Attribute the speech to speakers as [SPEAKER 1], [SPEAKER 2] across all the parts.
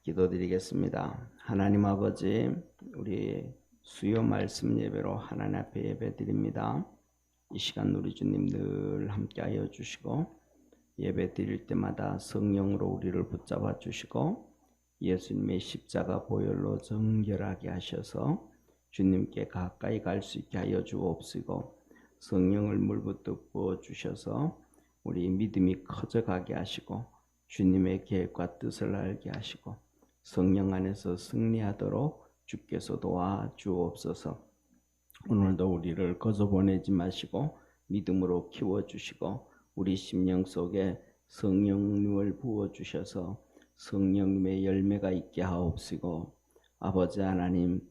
[SPEAKER 1] 기도드리겠습니다. 하나님 아버지, 우리 수요 말씀 예배로 하나님 앞에 예배드립니다. 이 시간 우리 주님 늘 함께하여 주시고 예배 드릴 때마다 성령으로 우리를 붙잡아 주시고 예수님의 십자가 보혈로 정결하게 하셔서 주님께 가까이 갈 수 있게 하여 주옵시고 성령을 물부터 부어 주셔서 우리 믿음이 커져가게 하시고 주님의 계획과 뜻을 알게 하시고 성령 안에서 승리하도록 주께서 도와주옵소서. 오늘도 우리를 거저 보내지 마시고 믿음으로 키워주시고 우리 심령 속에 성령님을 부어주셔서 성령님의 열매가 있게 하옵시고 아버지 하나님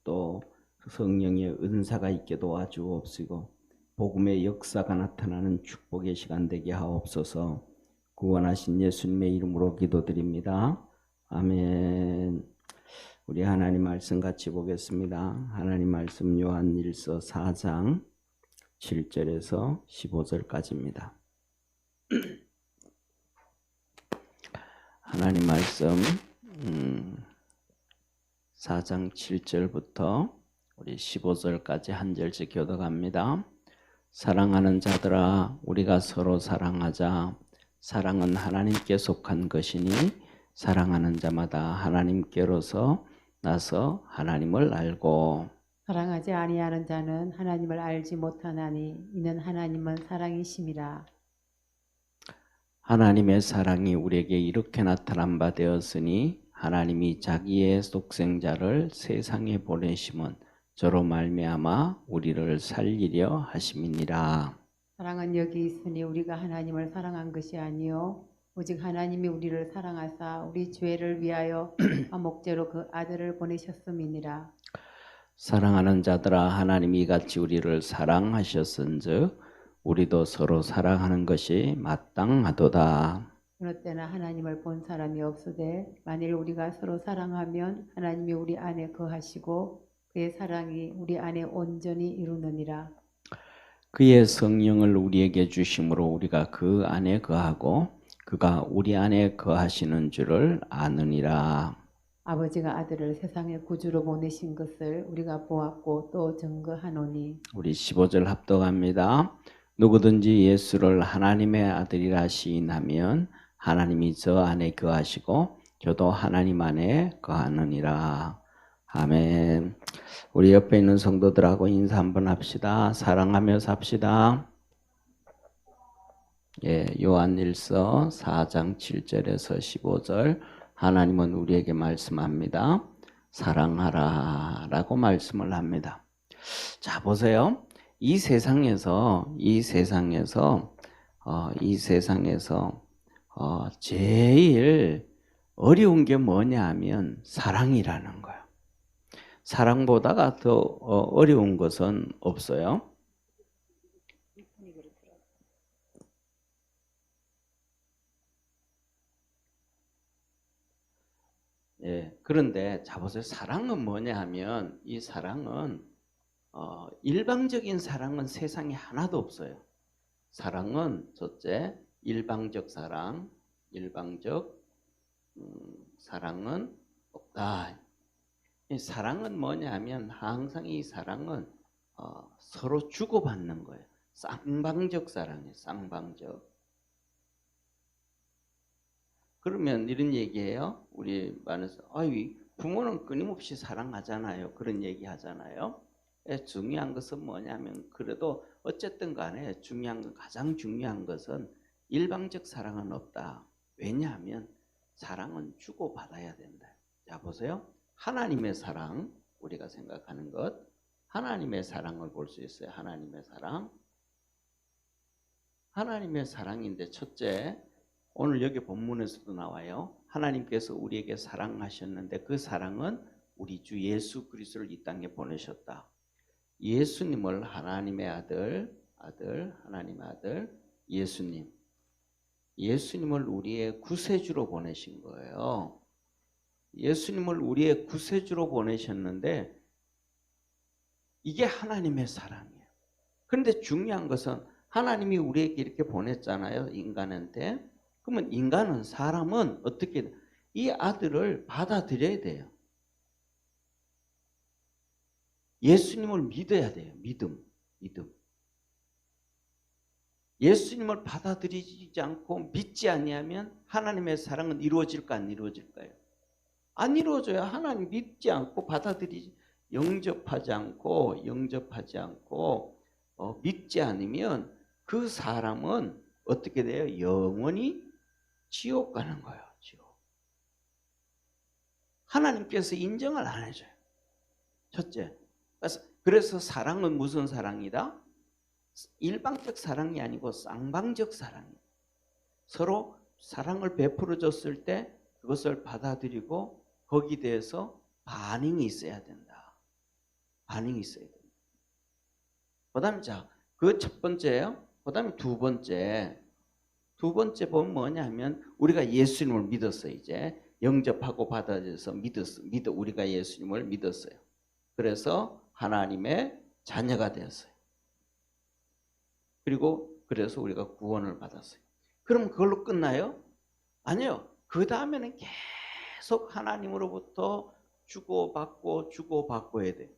[SPEAKER 1] 또 성령의 은사가 있게 도와주옵시고 복음의 역사가 나타나는 축복의 시간 되게 하옵소서. 구원하신 예수님의 이름으로 기도드립니다. 아멘. 우리 하나님 말씀 같이 보겠습니다. 하나님 말씀 요한일서 4장 7절에서 15절까지입니다. 하나님 말씀 4장 7절부터 우리 15절까지 한 절씩 교독합니다. 사랑하는 자들아, 우리가 서로 사랑하자. 사랑은 하나님께 속한 것이니 사랑하는 자마다 하나님께로서 나서 하나님을 알고
[SPEAKER 2] 사랑하지 아니하는 자는 하나님을 알지 못하나니 이는 하나님은 사랑이심이라.
[SPEAKER 1] 하나님의 사랑이 우리에게 이렇게 나타난 바 되었으니 하나님이 자기의 독생자를 세상에 보내심은 저로 말미암아 우리를 살리려 하심이니라.
[SPEAKER 2] 사랑은 여기 있으니 우리가 하나님을 사랑한 것이 아니요 오직 하나님이 우리를 사랑하사 우리 죄를 위하여 화목제로 그 아들을 보내셨음이니라.
[SPEAKER 1] 사랑하는 자들아, 하나님이 이같이 우리를 사랑하셨은즉 우리도 서로 사랑하는 것이 마땅하도다.
[SPEAKER 2] 어느 때나 하나님을 본 사람이 없으되 만일 우리가 서로 사랑하면 하나님이 우리 안에 거하시고 그의 사랑이 우리 안에 온전히 이루느니라.
[SPEAKER 1] 그의 성령을 우리에게 주심으로 우리가 그 안에 거하고 그가 우리 안에 거하시는 줄을 아느니라.
[SPEAKER 2] 아버지가 아들을 세상의 구주로 보내신 것을 우리가 보았고 또 증거하노니.
[SPEAKER 1] 우리 15절 합독합니다. 누구든지 예수를 하나님의 아들이라 시인하면 하나님이 저 안에 거하시고 저도 하나님 안에 거하느니라. 아멘. 우리 옆에 있는 성도들하고 인사 한번 합시다. 사랑하며 삽시다. 요한일서 4장 7절에서 15절 하나님은 우리에게 말씀합니다. 사랑하라 라고 말씀을 합니다. 자, 보세요. 이 세상에서 제일 어려운 게 뭐냐 하면 사랑이라는 거예요. 사랑보다가 더 어려운 것은 없어요. 그런데 자 보세요. 사랑은 뭐냐 하면 이 사랑은 일방적인 사랑은 세상에 하나도 없어요. 사랑은 첫째 일방적 사랑, 사랑은 없다. 이 사랑은 뭐냐 하면 항상 이 사랑은 서로 주고받는 거예요. 쌍방적 사랑이에요. 쌍방적. 그러면 이런 얘기해요. 우리 반에서 부모는 끊임없이 사랑하잖아요. 그런 얘기 하잖아요. 중요한 것은 뭐냐면 그래도 어쨌든 간에 가장 중요한 것은 일방적 사랑은 없다. 왜냐하면 사랑은 주고받아야 된다. 자 보세요. 하나님의 사랑, 우리가 생각하는 것, 하나님의 사랑을 볼 수 있어요. 하나님의 사랑인데 첫째, 오늘 여기 본문에서도 나와요. 하나님께서 우리에게 사랑하셨는데 그 사랑은 우리 주 예수 그리스도를 이 땅에 보내셨다. 예수님을 하나님의 아들, 하나님의 아들, 예수님을 우리의 구세주로 보내신 거예요. 예수님을 우리의 구세주로 보내셨는데 이게 하나님의 사랑이에요. 그런데 중요한 것은 하나님이 우리에게 이렇게 보냈잖아요. 인간한테. 그러면 사람은 어떻게 이 아들을 받아들여야 돼요. 예수님을 믿어야 돼요. 믿음. 예수님을 받아들이지 않고 믿지 아니하면 하나님의 사랑은 이루어질까 안 이루어질까요? 안 이루어져요. 하나님 믿지 않고 받아들이지 영접하지 않고 믿지 않으면 그 사람은 어떻게 돼요? 영원히 지옥 가는 거예요. 지옥. 하나님께서 인정을 안 해줘요. 첫째. 그래서 사랑은 무슨 사랑이다? 일방적 사랑이 아니고 쌍방적 사랑이에요. 서로 사랑을 베풀어 줬을 때 그것을 받아들이고 거기에 대해서 반응이 있어야 된다. 반응이 있어야 된다. 그 다음에 그 첫 번째예요. 그 다음에 두 번째 보면 뭐냐면 우리가 예수님을 믿었어요. 이제 영접하고 받아들여서 우리가 예수님을 믿었어요. 그래서 하나님의 자녀가 되었어요. 그래서 우리가 구원을 받았어요. 그럼 그걸로 끝나요? 아니요. 그 다음에는 계속 하나님으로부터 주고받고 해야 돼요.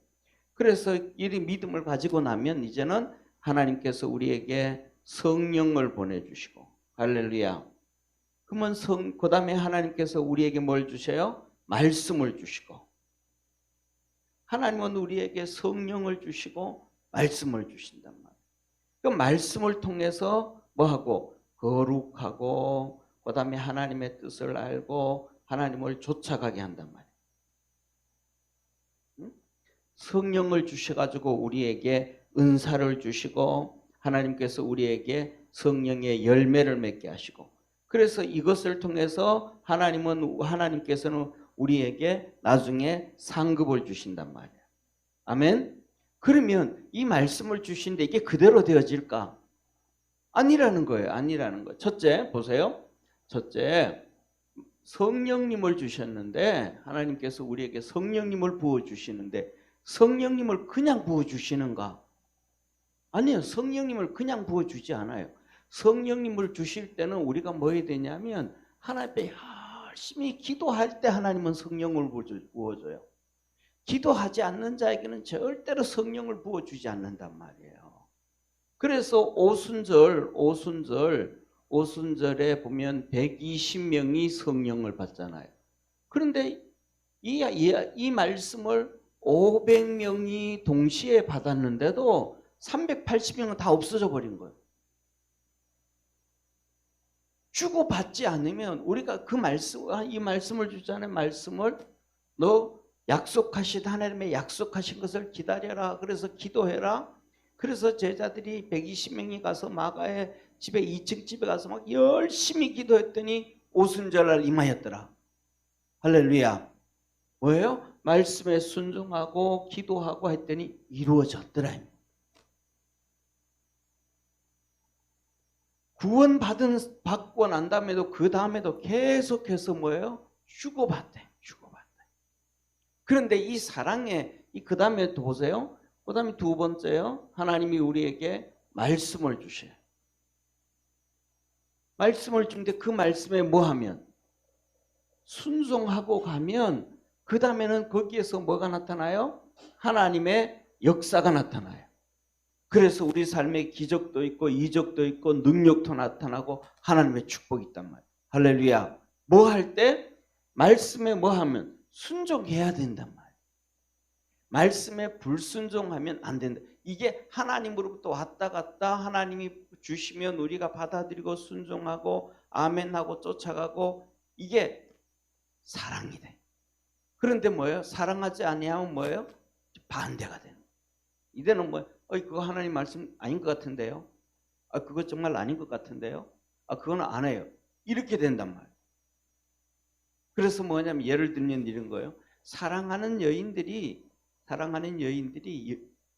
[SPEAKER 1] 그래서 이 믿음을 가지고 나면 이제는 하나님께서 우리에게 성령을 보내주시고, 할렐루야. 그러면 그 다음에 하나님께서 우리에게 뭘 주셔요? 말씀을 주시고, 하나님은 우리에게 성령을 주시고 말씀을 주신단 말이에요. 그 말씀을 통해서 뭐하고? 거룩하고 그 다음에 하나님의 뜻을 알고 하나님을 쫓아가게 한단 말이에요. 성령을 주셔가지고 우리에게 은사를 주시고 하나님께서 우리에게 성령의 열매를 맺게 하시고, 그래서 이것을 통해서 하나님께서는 우리에게 나중에 상급을 주신단 말이에요. 아멘. 그러면 이 말씀을 주신데 이게 그대로 되어질까? 아니라는 거예요. 첫째, 보세요. 첫째, 성령님을 주셨는데 하나님께서 우리에게 성령님을 부어주시는데 성령님을 그냥 부어주시는가? 아니요. 성령님을 그냥 부어주지 않아요. 성령님을 주실 때는 우리가 뭐 해야 되냐면 하나님께 열심히 기도할 때 하나님은 성령을 부어줘요. 기도하지 않는 자에게는 절대로 성령을 부어주지 않는단 말이에요. 그래서 오순절에 보면 120명이 성령을 받잖아요. 그런데 이 말씀을 500명이 동시에 받았는데도 380명은 다 없어져 버린 거예요. 주고받지 않으면 우리가 이 말씀을 주잖아요. 말씀을 너 하나님의 약속하신 것을 기다려라. 그래서 기도해라. 그래서 제자들이 120명이 가서 마가의 집에 2층 집에 가서 막 열심히 기도했더니 오순절날 임하였더라. 할렐루야. 뭐예요? 말씀에 순종하고 기도하고 했더니 이루어졌더라. 받고 난 다음에도 그 다음에도 계속해서 뭐예요? 주고받대. 그런데 이 사랑에 그 다음에 또 보세요. 그 다음에 두 번째요. 하나님이 우리에게 말씀을 주셔요. 말씀을 주는데 그 말씀에 뭐 하면? 순종하고 가면 그 다음에는 거기에서 뭐가 나타나요? 하나님의 역사가 나타나요. 그래서 우리 삶에 기적도 있고 이적도 있고 능력도 나타나고 하나님의 축복이 있단 말이에요. 할렐루야. 뭐 할 때? 말씀에 뭐 하면? 순종해야 된단 말이에요. 말씀에 불순종하면 안 된다. 이게 하나님으로부터 왔다 갔다 하나님이 주시면 우리가 받아들이고 순종하고 아멘하고 쫓아가고 이게 사랑이 돼. 그런데 뭐예요? 사랑하지 아니하면 뭐예요? 반대가 되는 거예요. 이제는 그거 하나님 말씀 아닌 것 같은데요. 그거 정말 아닌 것 같은데요. 그건 안 해요. 이렇게 된단 말이에요. 그래서 뭐냐면 예를 들면 이런 거예요. 사랑하는 여인들이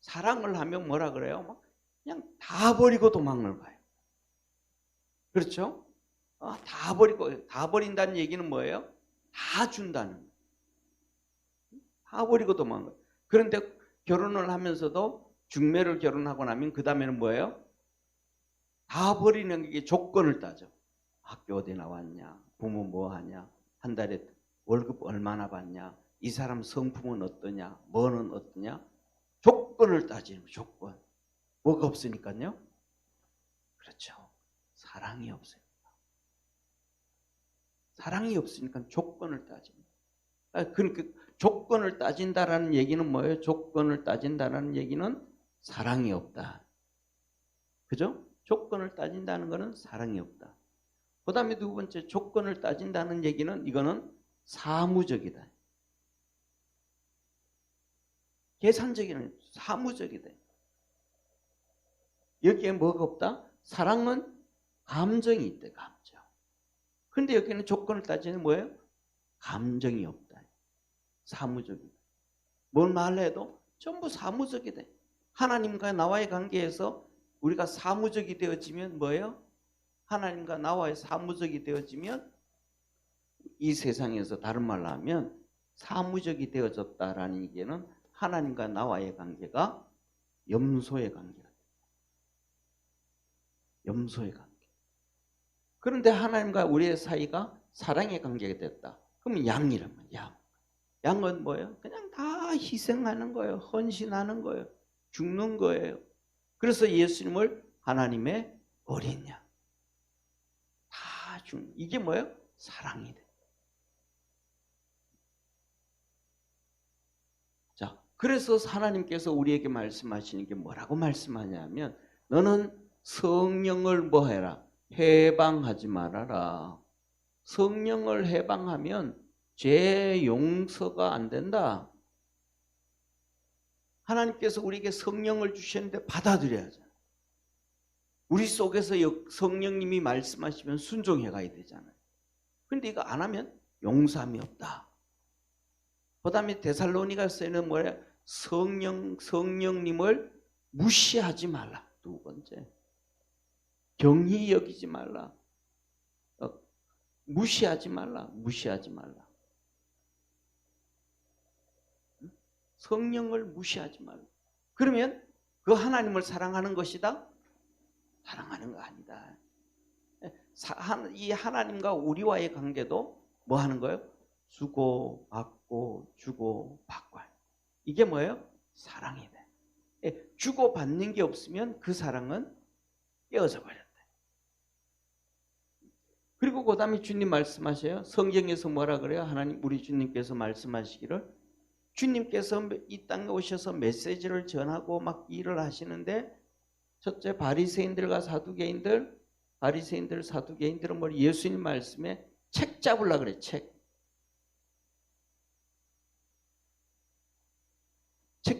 [SPEAKER 1] 사랑을 하면 뭐라 그래요? 그냥 다 버리고 도망을 가요. 그렇죠? 다 버린다는 얘기는 뭐예요? 다 준다는 거예요. 다 버리고 도망가요. 그런데 결혼을 하면서도 중매를 결혼하고 나면 그 다음에는 뭐예요? 다 버리는 게 조건을 따져. 학교 어디 나왔냐? 부모 뭐 하냐? 한 달에 월급 얼마나 받냐, 이 사람 성품은 어떠냐, 뭐는 어떠냐, 조건을 따지는 거예요. 조건. 뭐가 없으니까요? 그렇죠. 사랑이 없어요. 사랑이 없으니까 조건을 따집니다. 그러니까 조건을 따진다라는 얘기는 뭐예요? 조건을 따진다라는 얘기는 사랑이 없다. 그죠? 조건을 따진다는 것은 사랑이 없다. 그 다음에 두 번째, 조건을 따진다는 얘기는 이거는 사무적이다. 계산적인 사무적이다. 여기에 뭐가 없다? 사랑은 감정이 있대, 감정. 그런데 여기는 조건을 따지는 뭐예요? 감정이 없다. 사무적이다. 뭘 말해도 전부 사무적이다. 하나님과 나와의 관계에서 우리가 사무적이 되어지면 뭐예요? 하나님과 나와의 사무적이 되어지면 이 세상에서 다른 말로 하면 사무적이 되어졌다라는 얘기는 하나님과 나와의 관계가 염소의 관계가 됩니다. 염소의 관계. 그런데 하나님과 우리의 사이가 사랑의 관계가 됐다. 그러면 양이라면 양. 양은 뭐예요? 그냥 다 희생하는 거예요. 헌신하는 거예요. 죽는 거예요. 그래서 예수님을 하나님의 어린 양. 다 죽는. 이게 뭐예요? 사랑이 돼. 자, 그래서 하나님께서 우리에게 말씀하시는 게 뭐라고 말씀하냐면 너는 성령을 뭐 해라? 해방하지 말아라. 성령을 해방하면 죄 용서가 안 된다. 하나님께서 우리에게 성령을 주셨는데 받아들여야죠. 우리 속에서 성령님이 말씀하시면 순종해 가야 되잖아요. 그런데 이거 안 하면 용서함이 없다. 그 다음에 데살로니가서에는 뭐야? 성령님을 무시하지 말라. 두 번째. 경히 여기지 말라. 무시하지 말라. 무시하지 말라. 성령을 무시하지 말라. 그러면 그 하나님을 사랑하는 것이다? 사랑하는 거 아니다. 이 하나님과 우리와의 관계도 뭐 하는 거예요? 주고 받고 주고 받고. 이게 뭐예요? 사랑이 돼. 주고 받는 게 없으면 그 사랑은 깨어져 버렸다. 그리고 그 다음에 주님 말씀하셔요. 성경에서 뭐라 그래요? 하나님 우리 주님께서 말씀하시기를 주님께서 이 땅에 오셔서 메시지를 전하고 막 일을 하시는데 첫째 바리새인들과 사두개인들은 뭐 예수님 말씀에 책 잡으려고 그래. 책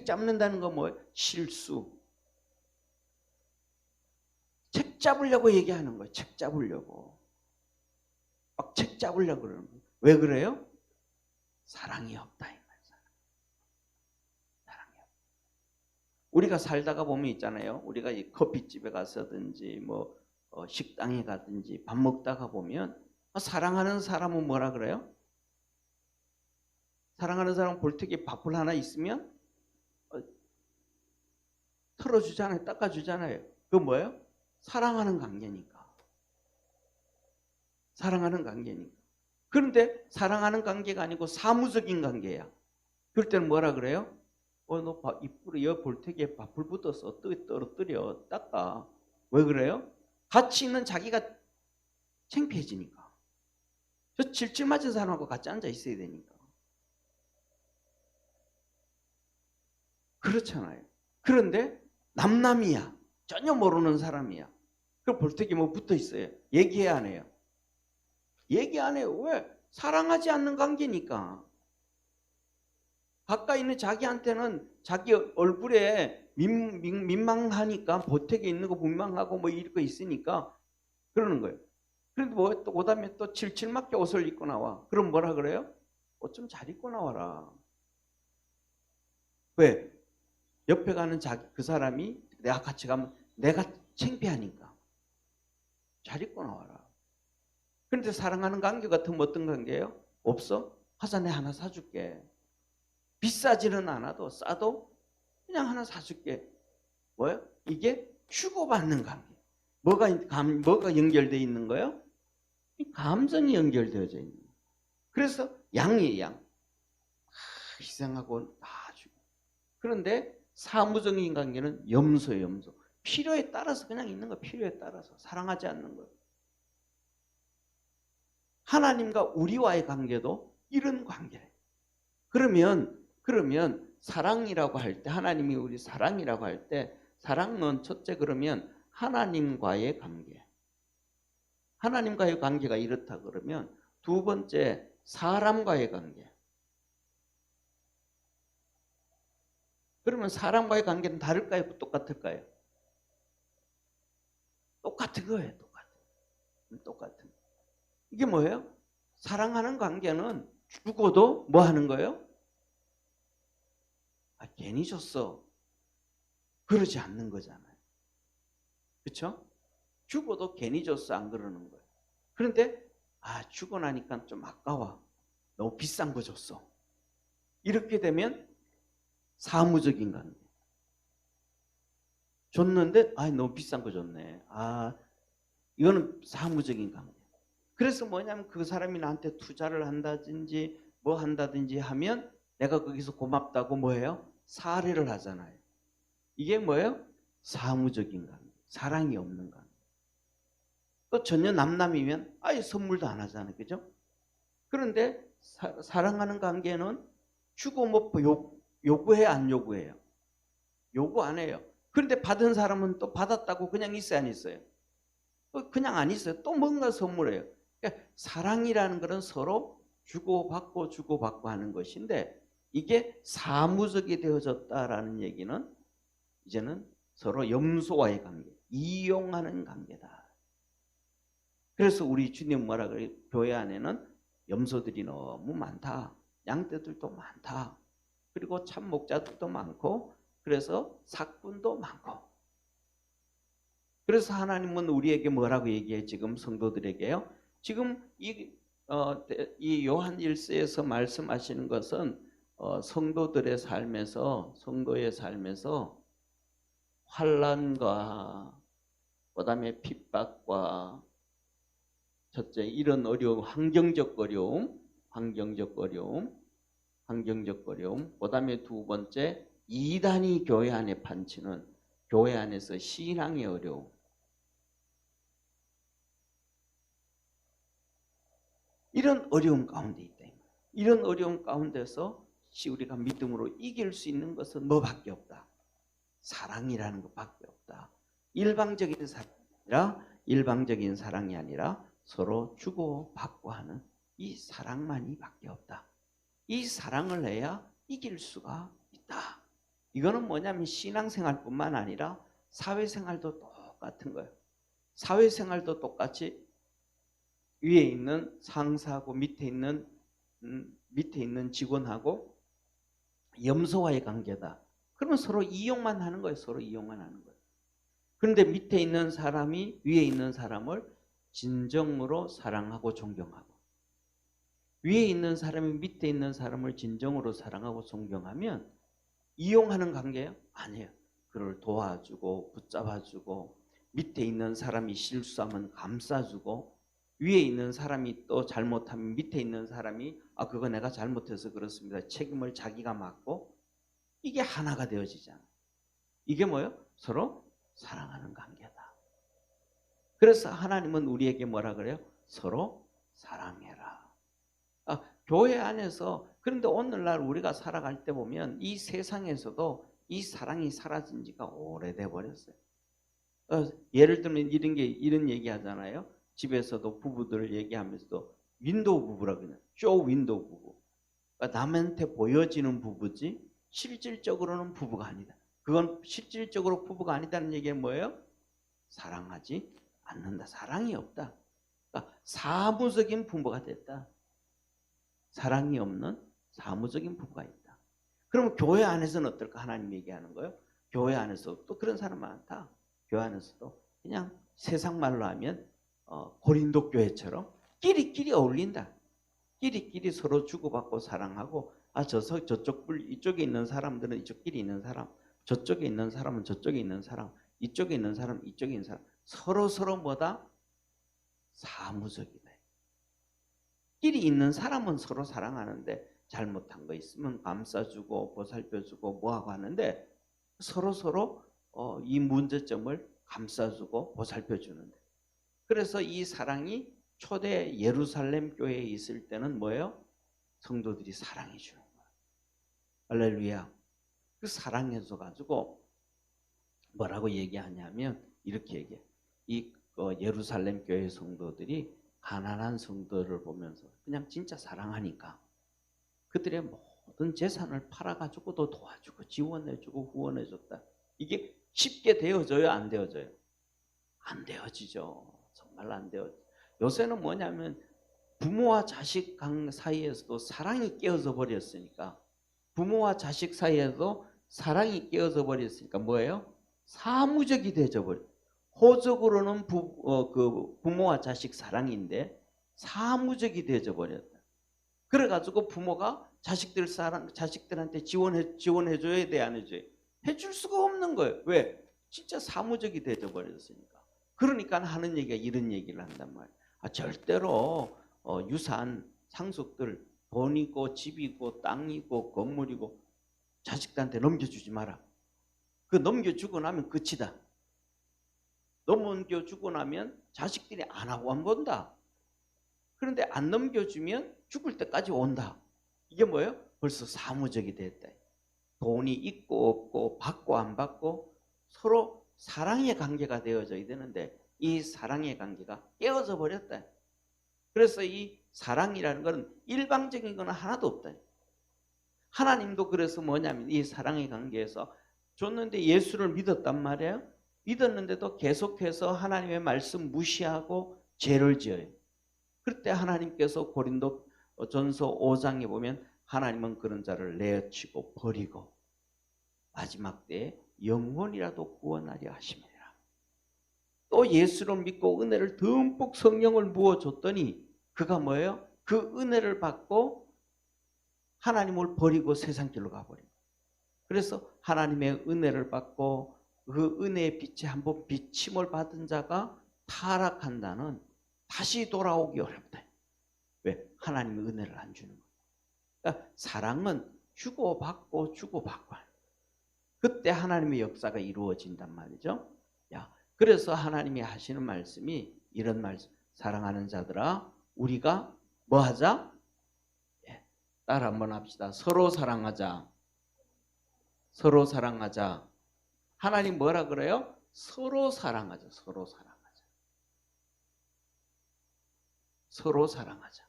[SPEAKER 1] 잡는다는 건 뭐예요? 실수. 책 잡으려고 얘기하는 거예요. 책 잡으려고. 막 책 잡으려고 그러는 거예요. 왜 그래요? 사랑이 없다. 사랑이 없다. 우리가 살다가 보면 있잖아요. 우리가 이 커피집에 가서든지 뭐 식당에 가든지 밥 먹다가 보면 사랑하는 사람은 뭐라 그래요? 사랑하는 사람 볼때기 밥풀 하나 있으면 털어주잖아요. 닦아주잖아요. 그건 뭐예요? 사랑하는 관계니까. 사랑하는 관계니까. 그런데 사랑하는 관계가 아니고 사무적인 관계야. 그럴 때는 뭐라 그래요? 너 이쁘게 여 볼테기에 밥풀 묻어서 떨어뜨려 닦아. 왜 그래요? 같이 있는 자기가 창피해지니까. 저 질질 맞은 사람하고 같이 앉아 있어야 되니까. 그렇잖아요. 그런데 남남이야. 전혀 모르는 사람이야. 그럼 볼테기 뭐 붙어 있어요. 얘기해야 안 해요. 얘기 안 해요. 왜? 사랑하지 않는 관계니까. 가까이 있는 자기한테는 자기 얼굴에 민망하니까 보택에 있는 거 민망하고 뭐 이런 거 있으니까 그러는 거예요. 그런데 뭐 또 그다음에 또 칠칠맞게 옷을 입고 나와. 그럼 뭐라 그래요? 옷 좀 잘 입고 나와라. 왜? 옆에 가는 그 사람이 내가 같이 가면 내가 창피하니까 잘 입고 나와라. 그런데 사랑하는 관계 같으면 어떤 관계예요? 없어? 하자 내 하나 사줄게. 비싸지는 않아도 싸도 그냥 하나 사줄게. 뭐예요? 이게 주고받는 관계. 뭐가 연결되어 있는 거예요? 감정이 연결되어져 있는 거예요. 그래서 양이에요, 양. 희생하고 다 주고. 그런데 사무적인 관계는 염소예요, 염소. 필요에 따라서 그냥 있는 거, 필요에 따라서 사랑하지 않는 거예요. 하나님과 우리와의 관계도 이런 관계예요. 그러면 사랑이라고 할 때, 하나님이 우리 사랑이라고 할 때, 사랑은 첫째 그러면 하나님과의 관계. 하나님과의 관계가 이렇다 그러면 두 번째 사람과의 관계. 그러면 사람과의 관계는 다를까요? 똑같을까요? 똑같은 거예요. 똑같은. 이게 뭐예요? 사랑하는 관계는 죽어도 뭐 하는 거예요? 괜히 줬어. 그러지 않는 거잖아요. 그렇죠? 죽어도 괜히 줬어 안 그러는 거예요. 그런데 죽고 나니까 좀 아까워. 너무 비싼 거 줬어. 이렇게 되면 사무적인 관계. 줬는데 너무 비싼 거 줬네. 이거는 사무적인 관계. 그래서 뭐냐면 그 사람이 나한테 투자를 한다든지 뭐 한다든지 하면 내가 거기서 고맙다고 뭐예요? 사례를 하잖아요. 이게 뭐예요? 사무적인 관계. 사랑이 없는 관계. 또 전혀 남남이면 선물도 안 하잖아요. 그죠? 그런데 사랑하는 관계는 주고 뭐 요구해 안 요구해요? 요구 안 해요. 그런데 받은 사람은 또 받았다고 그냥 있어요 안 있어요? 그냥 안 있어요. 또 뭔가 선물해요. 그러니까 사랑이라는 것은 서로 주고받고 하는 것인데 이게 사무적이 되어졌다라는 얘기는 이제는 서로 염소와의 관계, 이용하는 관계다. 그래서 우리 주님 뭐라 그래요? 교회 안에는 염소들이 너무 많다. 양떼들도 많다. 그리고 참 목자들도 많고 그래서 sak분도 많고. 그래서 하나님은 우리에게 뭐라고 얘기해? 지금 성도들에게요. 지금 이 요한 1서에서 말씀하시는 것은 성도의 삶에서 환난과 그다음에 핍박과 첫째 이런 어려움, 환경적 어려움, 그다음에 두 번째 이단이 교회 안에 판치는 교회 안에서 신앙의 어려움. 이런 어려움 가운데 있다. 이런 어려움 가운데서 우리가 믿음으로 이길 수 있는 것은 뭐밖에 없다. 사랑이라는 것밖에 없다. 일방적인 사랑이 아니라 서로 주고받고 하는 이 사랑만이밖에 없다. 이 사랑을 해야 이길 수가 있다. 이거는 뭐냐면 신앙생활뿐만 아니라 사회생활도 똑같은 거예요. 사회생활도 똑같이 위에 있는 상사하고 밑에 있는 직원하고 염소와의 관계다. 그러면 서로 이용만 하는 거예요. 서로 이용만 하는 거예요. 그런데 밑에 있는 사람이 위에 있는 사람을 진정으로 사랑하고 존경하고 위에 있는 사람이 밑에 있는 사람을 진정으로 사랑하고 존경하면 이용하는 관계예요? 아니에요. 그를 도와주고 붙잡아주고 밑에 있는 사람이 실수하면 감싸주고 위에 있는 사람이 또 잘못하면 밑에 있는 사람이 그거 내가 잘못해서 그렇습니다. 책임을 자기가 맡고 이게 하나가 되어지잖아요. 이게 뭐예요? 서로 사랑하는 관계다. 그래서 하나님은 우리에게 뭐라 그래요? 서로 사랑해라. 교회 안에서 그런데 오늘날 우리가 살아갈 때 보면 이 세상에서도 이 사랑이 사라진 지가 오래돼 버렸어요. 예를 들면 이런 얘기 하잖아요. 집에서도 부부들 얘기하면서도 윈도우 부부라고 그러냐. 쇼 윈도우 부부. 그러니까 남한테 보여지는 부부지 실질적으로는 부부가 아니다. 그건 실질적으로 부부가 아니다는 얘기는 뭐예요? 사랑하지 않는다. 사랑이 없다. 그러니까 사무적인 부부가 됐다. 사랑이 없는 사무적인 부부가 있다. 그러면 교회 안에서는 어떨까? 하나님 얘기하는 거예요. 교회 안에서 또 그런 사람 많다. 교회 안에서도 그냥 세상 말로 하면 고린도 교회처럼 끼리끼리 어울린다. 끼리끼리 서로 주고받고 사랑하고 저쪽 이쪽에 있는 사람들은 이쪽끼리 있는 사람, 저쪽에 있는 사람은 저쪽에 있는 사람, 이쪽에 있는 사람, 이쪽에 있는 사람 서로 뭐다? 사무적이다. 자식끼리 있는 사람은 서로 사랑하는데 잘못한 거 있으면 감싸주고 보살펴주고 뭐하고 하는데 서로 이 문제점을 감싸주고 보살펴주는데, 그래서 이 사랑이 초대 예루살렘 교회에 있을 때는 뭐예요? 성도들이 사랑해 주는 거예요. 할렐루야. 그 사랑해줘 가지고 뭐라고 얘기하냐면 이렇게 얘기해. 이 예루살렘 교회 성도들이 가난한 성도를 보면서 그냥 진짜 사랑하니까 그들의 모든 재산을 팔아가지고도 도와주고 지원해주고 후원해줬다. 이게 쉽게 되어져요? 안 되어져요? 안 되어지죠. 정말 안 되어져. 요새는 뭐냐면 부모와 자식 사이에서도 사랑이 깨어져 버렸으니까, 부모와 자식 사이에도 사랑이 깨어져 버렸으니까 뭐예요? 사무적이 되어져 버려. 호적으로는 부모와 자식 사랑인데 사무적이 되어져 버렸다. 그래가지고 부모가 자식들한테 지원해줘야 돼, 안 해줘야 돼? 해줄 수가 없는 거예요. 왜? 진짜 사무적이 되어져 버렸으니까. 그러니까 하는 얘기가 이런 얘기를 한단 말이에요. 절대로 유산, 상속들, 돈이고 집이고 땅이고 건물이고 자식들한테 넘겨주지 마라. 그 넘겨주고 나면 끝이다. 넘겨주고 나면 자식들이 안 하고 안 본다. 그런데 안 넘겨주면 죽을 때까지 온다. 이게 뭐예요? 벌써 사무적이 됐다. 돈이 있고 없고 받고 안 받고 서로 사랑의 관계가 되어져야 되는데 이 사랑의 관계가 깨어져 버렸다. 그래서 이 사랑이라는 것은 일방적인 건 하나도 없다. 하나님도 그래서 뭐냐면 이 사랑의 관계에서 줬는데 예수를 믿었단 말이에요. 믿었는데도 계속해서 하나님의 말씀 무시하고 죄를 지어요. 그때 하나님께서 고린도 전서 5장에 보면 하나님은 그런 자를 내어치고 버리고 마지막 때에 영원이라도 구원하려 하심이라. 또 예수를 믿고 은혜를 듬뿍 성령을 부어줬더니 그가 뭐예요? 그 은혜를 받고 하나님을 버리고 세상 길로 가버린 거예요. 그래서 하나님의 은혜를 받고 그 은혜의 빛에 한번 비침을 받은 자가 타락한다는 다시 돌아오기 어렵다. 왜? 하나님의 은혜를 안 주는 거예요. 그러니까 사랑은 주고받고 주고받고 그때 하나님의 역사가 이루어진단 말이죠. 그래서 하나님이 하시는 말씀이 이런 말씀. 사랑하는 자들아, 우리가 뭐 하자? 따라 한번 합시다. 서로 사랑하자. 서로 사랑하자. 하나님 뭐라 그래요? 서로 사랑하자. 서로 사랑하자. 서로 사랑하자.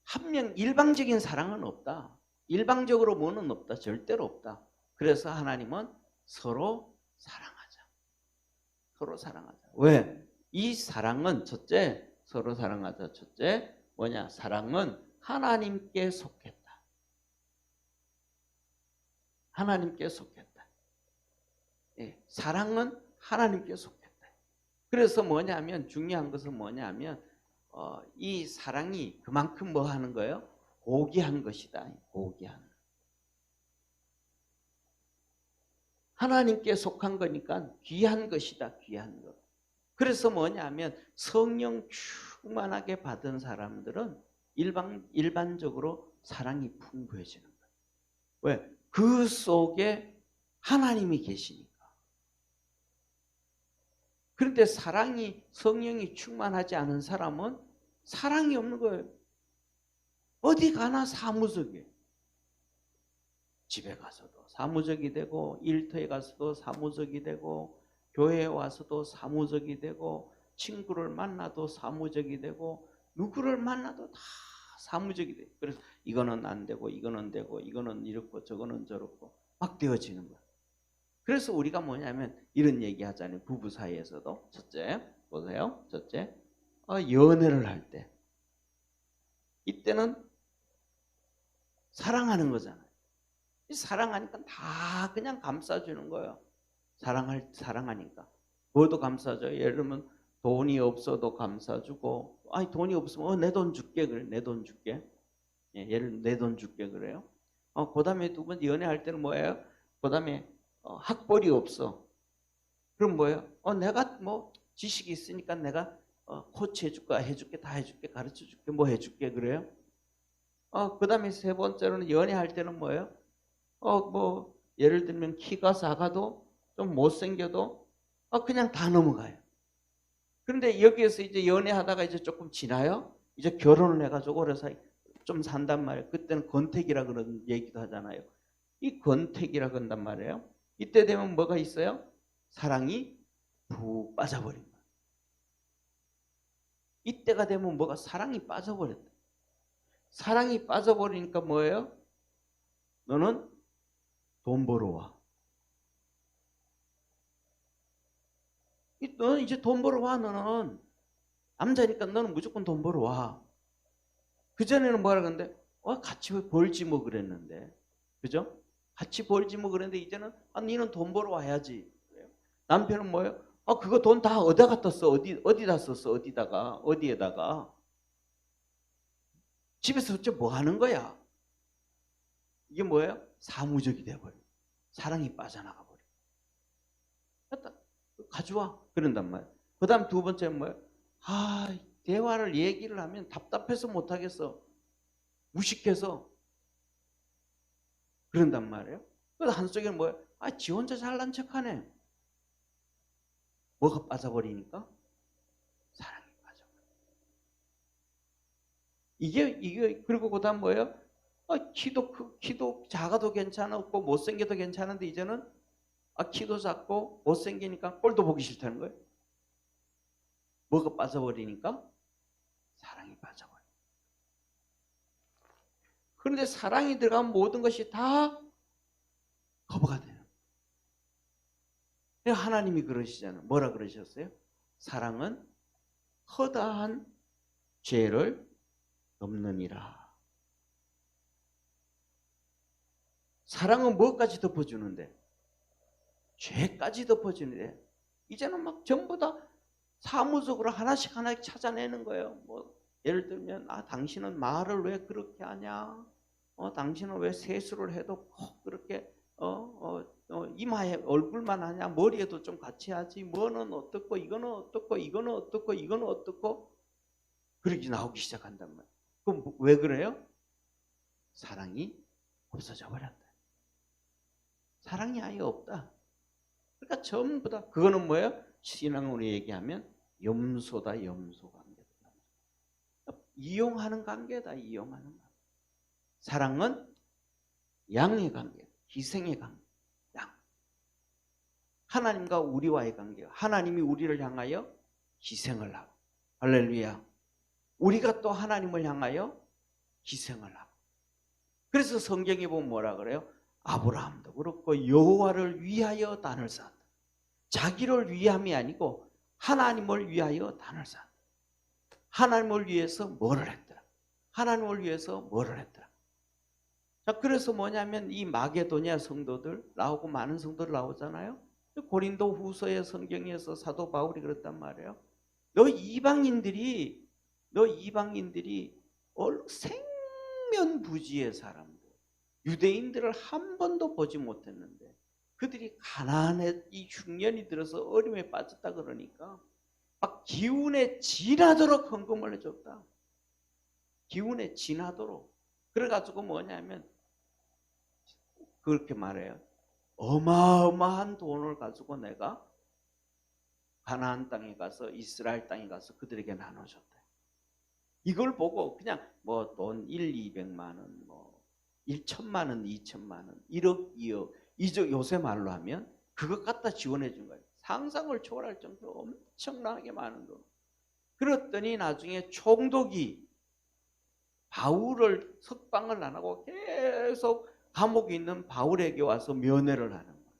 [SPEAKER 1] 한 명 일방적인 사랑은 없다. 일방적으로 뭐는 없다. 절대로 없다. 그래서 하나님은 서로 사랑하자. 서로 사랑하자. 왜? 이 사랑은 첫째, 서로 사랑하자. 첫째, 뭐냐? 사랑은 하나님께 속했다. 하나님께 속했다. 예, 사랑은 하나님께 속했다. 그래서 뭐냐면 중요한 것은 뭐냐면 이 사랑이 그만큼 뭐 하는 거예요? 고귀한 것이다. 고귀한. 하나님께 속한 거니까 귀한 것이다. 귀한 것. 그래서 뭐냐면 성령 충만하게 받은 사람들은 일반적으로 사랑이 풍부해지는 거예요. 왜? 그 속에 하나님이 계시니까. 그런데 성령이 충만하지 않은 사람은 사랑이 없는 거예요. 어디 가나 사무적이에요. 집에 가서도 사무적이 되고 일터에 가서도 사무적이 되고 교회에 와서도 사무적이 되고 친구를 만나도 사무적이 되고 누구를 만나도 다 사무적이 돼요. 그래서 이거는 안 되고 이거는 되고 이거는 이렇고 저거는 저렇고 막 되어지는 거예요. 그래서 우리가 뭐냐면 이런 얘기 하잖아요. 부부 사이에서도. 첫째, 보세요. 첫째, 연애를 할 때 이때는 사랑하는 거잖아요. 사랑하니까 다 그냥 감싸주는 거예요. 사랑하니까. 뭐도 감싸줘요. 예를 들면 돈이 없어도 감싸주고, 아니 돈이 없으면 내 돈 줄게 그래. 내 돈 줄게. 예, 예를 내 돈 줄게 그래요. 그다음에 두 번째 연애할 때는 뭐예요? 그다음에 학벌이 없어. 그럼 뭐예요? 내가 뭐 지식이 있으니까 내가 코치 해줄게 다 해줄게 가르쳐줄게 뭐 해줄게 그래요? 그 다음에 세 번째로는 연애할 때는 뭐예요? 뭐 예를 들면 키가 작아도 좀 못생겨도 그냥 다 넘어가요. 그런데 여기에서 이제 연애하다가 이제 조금 지나요. 이제 결혼을 해가지고 그래서 좀 산단 말이에요. 그때는 권태기라 그런 얘기도 하잖아요. 이 권태기라 그런단 말이에요. 이때 되면 뭐가 있어요? 사랑이 푹 빠져버린 거예요. 이때가 되면 뭐가 사랑이 빠져버렸다. 사랑이 빠져버리니까 뭐예요? 너는 돈 벌어와. 너는 이제 돈 벌어와. 너는 남자니까 너는 무조건 돈 벌어와. 그전에는 뭐라 그랬는데 같이 벌지 뭐 그랬는데 그죠? 같이 벌지 뭐 그랬는데 이제는 니는 돈 벌어와야지. 남편은 뭐예요? 그거 돈 다 어디다 갖다 써? 어디다 썼어? 어디에다가? 집에서 어째 뭐 하는 거야? 이게 뭐예요? 사무적이 돼버려. 사랑이 빠져나가 버려. 갖다 가져와. 그런단 말이야. 그 다음 두 번째는 뭐예요? 대화를 얘기를 하면 답답해서 못하겠어. 무식해서. 그런단 말이에요. 그래서 한쪽에는 뭐예요? 지 혼자 잘난 척하네. 뭐가 빠져버리니까? 사랑이 빠져버려. 이게 그리고 그 다음 뭐예요? 키도 작아도 괜찮았고 못생겨도 괜찮은데 이제는 키도 작고 못생기니까 꼴도 보기 싫다는 거예요. 뭐가 빠져버리니까? 사랑이 빠져버려. 그런데 사랑이 들어가면 모든 것이 다 커버가 돼요. 하나님이 그러시잖아요. 뭐라 그러셨어요? 사랑은 허다한 죄를 덮느니라. 사랑은 뭐까지 덮어주는데? 죄까지 덮어주는데 이제는 막 전부 다 사무적으로 하나씩 찾아내는 거예요. 뭐 예를 들면 당신은 말을 왜 그렇게 하냐? 당신은 왜 세수를 해도 꼭 그렇게 이마에 얼굴만 하냐? 머리에도 좀 같이 하지. 뭐는 어떻고 이거는 어떻고 이거는 어떻고 이거는 어떻고 그렇게 나오기 시작한단 말이에요. 그럼 왜 그래요? 사랑이 없어져 버렸다. 사랑이 아예 없다. 그러니까 전부 다 그거는 뭐예요? 신앙으로 얘기하면 염소다. 염소 관계다. 이용하는 관계다. 이용하는 관계. 사랑은 양의 관계, 희생의 관계. 양. 하나님과 우리와의 관계. 하나님이 우리를 향하여 희생을 하고. 할렐루야. 우리가 또 하나님을 향하여 희생을 하고. 그래서 성경에 보면 뭐라 그래요? 아브라함도 그렇고 여호와를 위하여 단을 쌓았다. 자기를 위함이 아니고 하나님을 위하여 단을 쌓았다. 하나님을 위해서 뭐를 했더라? 하나님을 위해서 뭐를 했더라? 자, 그래서 뭐냐면 이 마게도냐 성도들 나오고 많은 성도들 나오잖아요. 고린도 후서의 성경에서 사도 바울이 그랬단 말이에요. 너 이방인들이 생면부지의 사람들, 유대인들을 한 번도 보지 못했는데 그들이 가나안에 이 흉년이 들어서 어려움에 빠졌다 그러니까 막 기운에 지나도록 헌금을 해줬다. 기운에 지나도록. 그래가지고 뭐냐면 그렇게 말해요. 어마어마한 돈을 가지고 내가 가나안 땅에 가서 이스라엘 땅에 가서 그들에게 나눠줬다. 이걸 보고 그냥 뭐 돈 1, 200만 원, 뭐 1천만 원, 2천만 원, 1억, 2억 요새 말로 하면 그것 갖다 지원해 준 거예요. 상상을 초월할 정도로 엄청나게 많은 돈. 그랬더니 나중에 총독이 바울을 석방을 안 하고 계속 감옥에 있는 바울에게 와서 면회를 하는 거예요.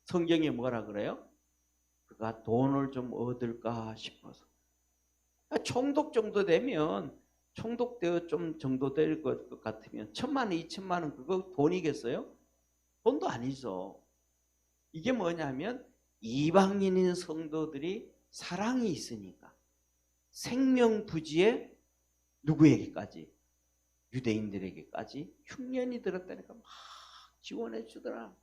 [SPEAKER 1] 성경에 뭐라 그래요? 그가 돈을 좀 얻을까 싶어서. 총독 정도 되면 총독되어 좀 정도 될 것 같으면 1,000만 원, 2천만 원 그거 돈이겠어요? 돈도 아니죠. 이게 뭐냐면 이방인인 성도들이 사랑이 있으니까 생명부지에 누구에게까지? 유대인들에게까지 흉년이 들었다니까 막 지원해 주더라.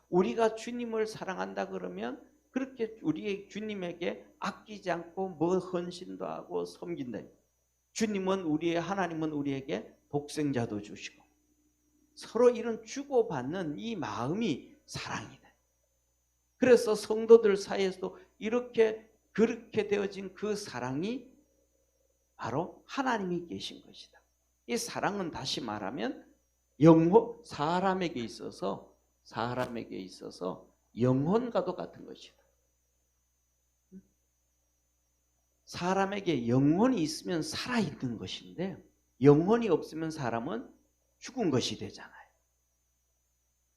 [SPEAKER 1] 우리가 주님을 사랑한다 그러면 그렇게 우리의 주님에게 아끼지 않고 뭐 헌신도 하고 섬긴다. 주님은 하나님은 우리에게 독생자도 주시고 서로 이런 주고받는 이 마음이 사랑이다. 그래서 성도들 사이에서도 그렇게 되어진 그 사랑이 바로 하나님이 계신 것이다. 이 사랑은 다시 말하면 사람에게 있어서 영혼과도 같은 것이다. 사람에게 영혼이 있으면 살아있는 것인데 영혼이 없으면 사람은 죽은 것이 되잖아요.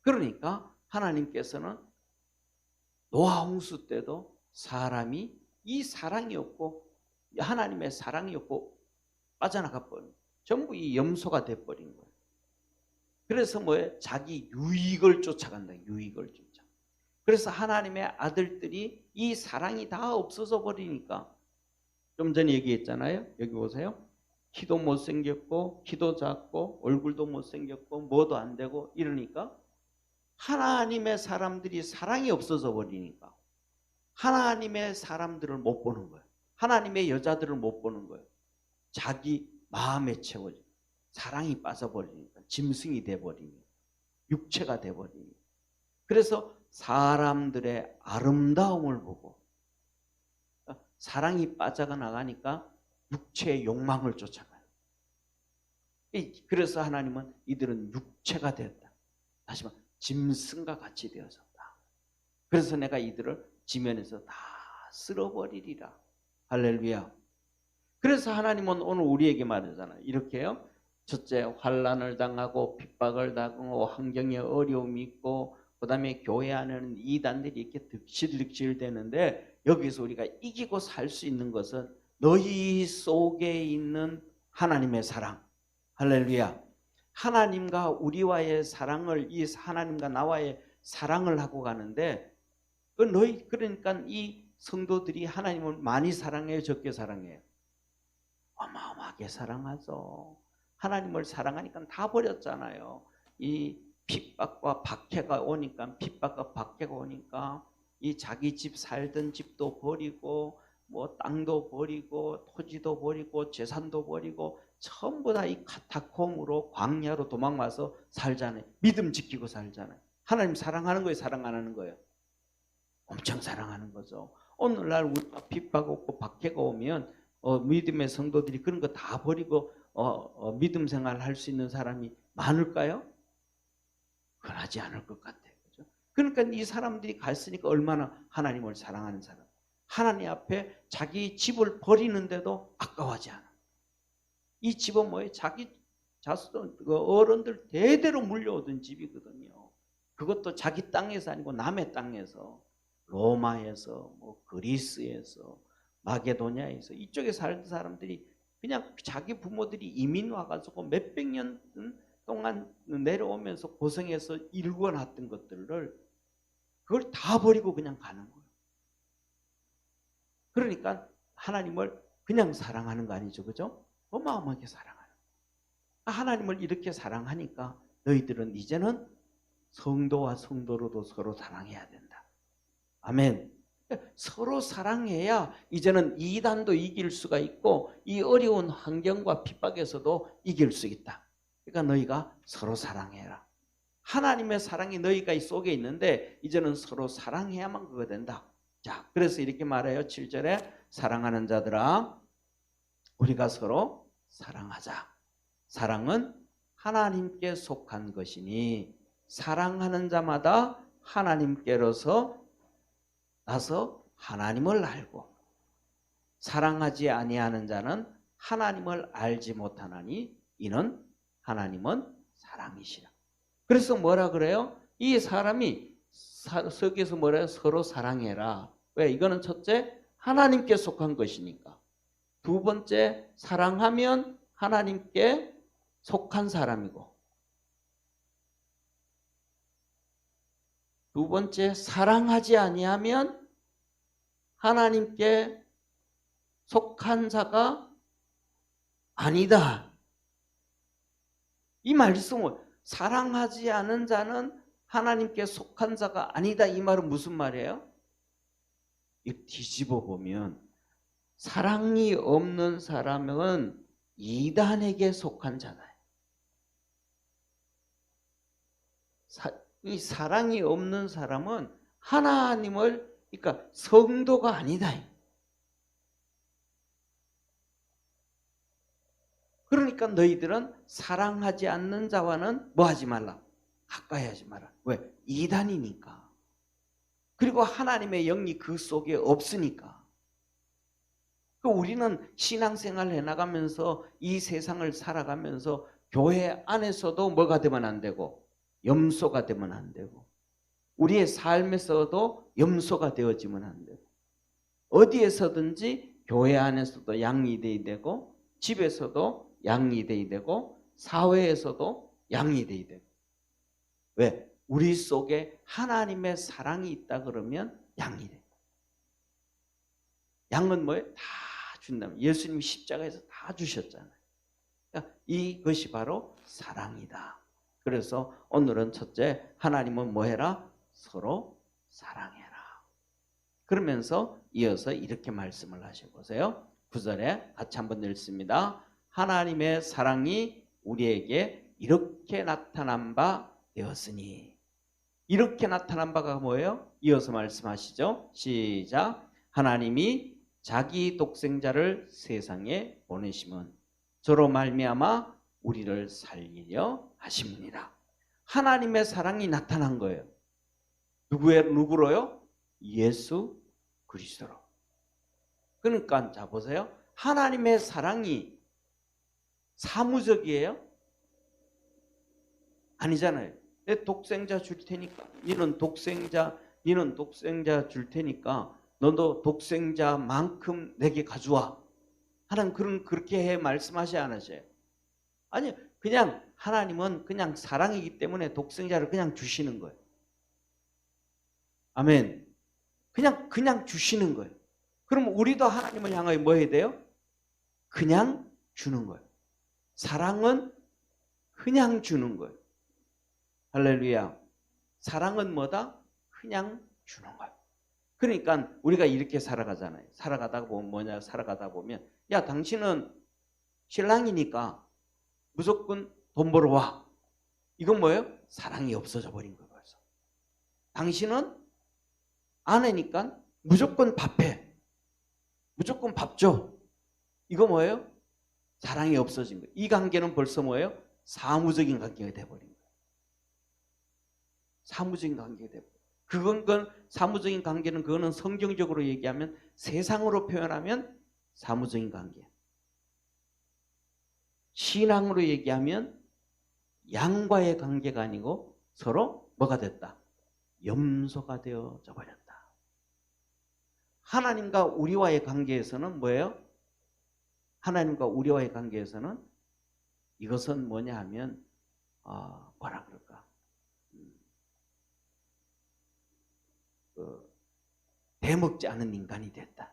[SPEAKER 1] 그러니까 하나님께서는 노아 홍수 때도 사람이 이 사랑이 없고 하나님의 사랑이 없고 빠져나가 버린 전부 이 염소가 돼버린 거예요. 그래서 뭐예요? 자기 유익을 쫓아간다. 유익을 쫓아. 그래서 하나님의 아들들이 이 사랑이 다 없어져 버리니까 좀 전에 얘기했잖아요. 여기 보세요. 키도 못생겼고 키도 작고 얼굴도 못생겼고 뭐도 안 되고 이러니까 하나님의 사람들이 사랑이 없어져 버리니까 하나님의 사람들을 못 보는 거예요. 하나님의 여자들을 못 보는 거예요. 자기 마음에 채워져 사랑이 빠져버리니까 짐승이 돼버리니까 육체가 돼버리니까 그래서 사람들의 아름다움을 보고 사랑이 빠져나가니까 육체의 욕망을 쫓아가요. 그래서 하나님은 이들은 육체가 되었다. 다시 말해 짐승과 같이 되어졌다. 그래서 내가 이들을 지면에서 다 쓸어버리리라. 할렐루야. 그래서 하나님은 오늘 우리에게 말하잖아요. 이렇게요. 첫째, 환난을 당하고 핍박을 당하고 환경에 어려움이 있고 그 다음에 교회 안에는 이단들이 이렇게 득실득실 되는데 여기서 우리가 이기고 살 수 있는 것은 너희 속에 있는 하나님의 사랑. 할렐루야. 하나님과 우리와의 사랑을 이 하나님과 나와의 사랑을 하고 가는데 그러니까 이 성도들이 하나님을 많이 사랑해요, 적게 사랑해요? 어마어마하게 사랑하죠. 하나님을 사랑하니까 다 버렸잖아요. 이 핍박과 박해가 오니까 이 자기 집 살던 집도 버리고 뭐 땅도 버리고 토지도 버리고 재산도 버리고 전부 다 이 카타콤으로 광야로 도망와서 살잖아요. 믿음 지키고 살잖아요. 하나님 사랑하는 거예요, 사랑 안 하는 거예요? 엄청 사랑하는 거죠. 오늘날 우리가 핍박 없고 박해가 오면 믿음의 성도들이 그런 거 다 버리고 믿음 생활을 할 수 있는 사람이 많을까요? 그러지 않을 것 같아요. 그렇죠? 그러니까 이 사람들이 갔으니까 얼마나 하나님을 사랑하는 사람. 하나님 앞에 자기 집을 버리는데도 아까워하지 않아. 이 집은 뭐예요? 자기 자손 어른들 대대로 물려오던 집이거든요. 그것도 자기 땅에서 아니고 남의 땅에서 로마에서 뭐 그리스에서 마게도냐에서 이쪽에 살던 사람들이 그냥 자기 부모들이 이민 와가지고 몇백 년 동안 내려오면서 고생해서 일궈놨던 것들을 그걸 다 버리고 그냥 가는 거예요. 그러니까 하나님을 그냥 사랑하는 거 아니죠, 그죠? 어마어마하게 사랑하는 거예요. 하나님을 이렇게 사랑하니까 너희들은 이제는 성도와 성도로도 서로 사랑해야 된다. 아멘. 서로 사랑해야 이제는 이단도 이길 수가 있고 이 어려운 환경과 핍박에서도 이길 수 있다. 그러니까 너희가 서로 사랑해라. 하나님의 사랑이 너희가 속에 있는데 이제는 서로 사랑해야만 그거 된다. 자, 그래서 이렇게 말해요. 7절에 사랑하는 자들아 우리가 서로 사랑하자. 사랑은 하나님께 속한 것이니 사랑하는 자마다 하나님께로서 나서 하나님을 알고 사랑하지 아니하는 자는 하나님을 알지 못하나니 이는 하나님은 사랑이시라. 그래서 뭐라 그래요? 이 사람이 서기에서 뭐래요? 서로 사랑해라. 왜? 이거는 첫째 하나님께 속한 것이니까. 두 번째 사랑하면 하나님께 속한 사람이고 두 번째 사랑하지 아니하면 하나님께 속한 자가 아니다. 이 말씀은 사랑하지 않은 자는 하나님께 속한 자가 아니다. 이 말은 무슨 말이에요? 이 뒤집어 보면 사랑이 없는 사람은 이단에게 속한 자다. 이 사랑이 없는 사람은 하나님을, 그러니까 성도가 아니다. 그러니까 너희들은 사랑하지 않는 자와는 뭐 하지 말라? 가까이 하지 마라. 왜? 이단이니까. 그리고 하나님의 영이 그 속에 없으니까. 우리는 신앙생활 해나가면서 이 세상을 살아가면서 교회 안에서도 뭐가 되면 안 되고 염소가 되면 안 되고 우리의 삶에서도 염소가 되어지면 안 되고 어디에서든지 교회 안에서도 양이 돼야 되고 집에서도 양이 돼야 되고 사회에서도 양이 돼야 되고. 왜? 우리 속에 하나님의 사랑이 있다 그러면 양이 돼. 양은 뭐예요? 다 준다면 예수님이 십자가에서 다 주셨잖아요. 그러니까 이것이 바로 사랑이다. 그래서 오늘은 첫째, 하나님은 뭐 해라? 서로 사랑해라. 그러면서 이어서 이렇게 말씀을 하셔보세요. 9절에 같이 한번 읽습니다. 하나님의 사랑이 우리에게 이렇게 나타난 바 되었으니. 이렇게 나타난 바가 뭐예요? 이어서 말씀하시죠. 시작. 하나님이 자기 독생자를 세상에 보내심은 저로 말미암아 우리를 살리려 하심이니라. 하나님의 사랑이 나타난 거예요. 누구로요? 예수 그리스도로. 그러니까 자 보세요. 하나님의 사랑이 사무적이에요? 아니잖아요. 내 독생자 줄 테니까 니는 독생자 줄 테니까 너도 독생자만큼 내게 가져와. 하나님 그렇게 해 말씀하셔야 안 하셔요? 아니, 그냥 하나님은 그냥 사랑이기 때문에 독생자를 그냥 주시는 거예요. 아멘. 그냥 주시는 거예요. 그럼 우리도 하나님을 향하여 뭐 해야 돼요? 그냥 주는 거예요. 사랑은 그냥 주는 거예요. 할렐루야. 사랑은 뭐다? 그냥 주는 거예요. 그러니까 우리가 이렇게 살아가잖아요. 살아가다 보면 살아가다 보면 야, 당신은 신랑이니까 무조건 돈 벌어 와. 이건 뭐예요? 사랑이 없어져 버린 거예요. 벌써. 당신은 아내니까 무조건 밥해. 무조건 밥 줘. 이거 뭐예요? 사랑이 없어진 거예요. 이 관계는 벌써 뭐예요? 사무적인 관계가 돼버린 거예요. 사무적인 관계가 돼버린 거예요. 그건 사무적인 관계는 그거는 성경적으로 얘기하면 세상으로 표현하면 사무적인 관계. 신앙으로 얘기하면 양과의 관계가 아니고 서로 뭐가 됐다? 염소가 되어져 버렸다. 하나님과 우리와의 관계에서는 뭐예요? 하나님과 우리와의 관계에서는 이것은 뭐냐 하면 뭐라 그럴까? 대먹지 않은 인간이 됐다.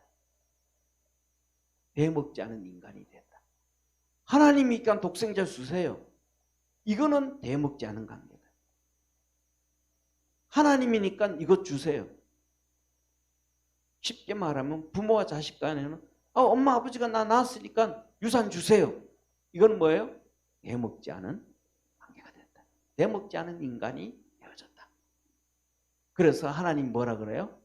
[SPEAKER 1] 대먹지 않은 인간이 됐다. 하나님이니까 독생자 주세요. 이거는 대먹지 않은 관계다. 하나님이니까 이것 주세요. 쉽게 말하면 부모와 자식 간에는 엄마 아버지가 나 낳았으니까 유산 주세요. 이건 뭐예요? 대먹지 않은 관계가 됐다. 대먹지 않은 인간이 되어졌다. 그래서 하나님 뭐라 그래요?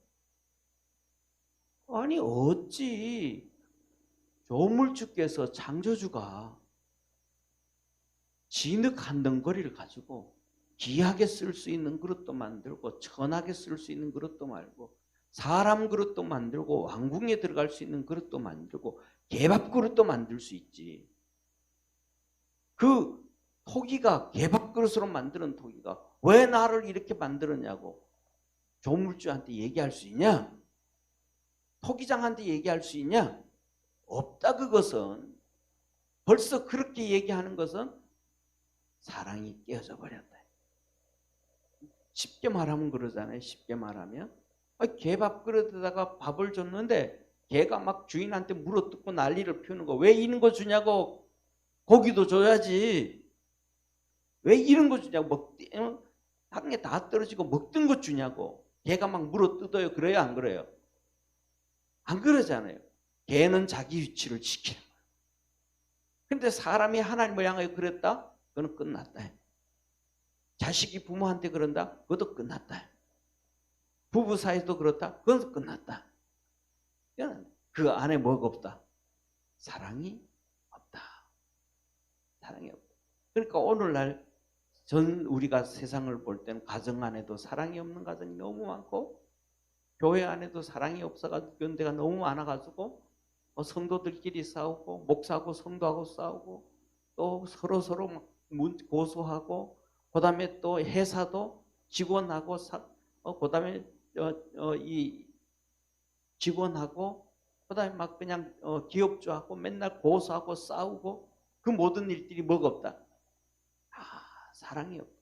[SPEAKER 1] 아니 어찌 조물주께서 창조주가 진흙 한 덩거리를 가지고 귀하게 쓸 수 있는 그릇도 만들고 천하게 쓸 수 있는 그릇도 말고 사람 그릇도 만들고 왕궁에 들어갈 수 있는 그릇도 만들고 개밥 그릇도 만들 수 있지. 그 토기가 개밥 그릇으로 만드는 토기가 왜 나를 이렇게 만들었냐고 조물주한테 얘기할 수 있냐? 토기장한테 얘기할 수 있냐? 없다. 그것은 벌써 그렇게 얘기하는 것은 사랑이 깨어져 버렸다. 쉽게 말하면 그러잖아요. 쉽게 말하면 개밥 그릇에다가 밥을 줬는데 개가 막 주인한테 물어뜯고 난리를 피우는 거. 왜 이런 거 주냐고. 고기도 줘야지. 왜 이런 거 주냐고. 한 개 다 떨어지고 먹던 거 주냐고. 개가 막 물어뜯어요. 그래요 안 그래요? 안 그러잖아요. 개는 자기 위치를 지키는 거예요. 근데 사람이 하나님을 향하여 그랬다? 그건 끝났다. 자식이 부모한테 그런다? 그것도 끝났다. 부부 사이도 그렇다? 그건 끝났다. 그 안에 뭐가 없다? 사랑이 없다. 사랑이 없다. 그러니까 오늘날 우리가 세상을 볼 때는 가정 안에도 사랑이 없는 가정이 너무 많고 교회 안에도 사랑이 없어가지고 그런 데가 너무 많아가지고 성도들끼리 싸우고 목사하고 성도하고 싸우고 또 서로 막 고소하고 그다음에 또 회사도 직원하고 그다음에 이 직원하고 그다음에 막 그냥 기업주하고 맨날 고소하고 싸우고 그 모든 일들이 뭐가 없다? 사랑이 없다.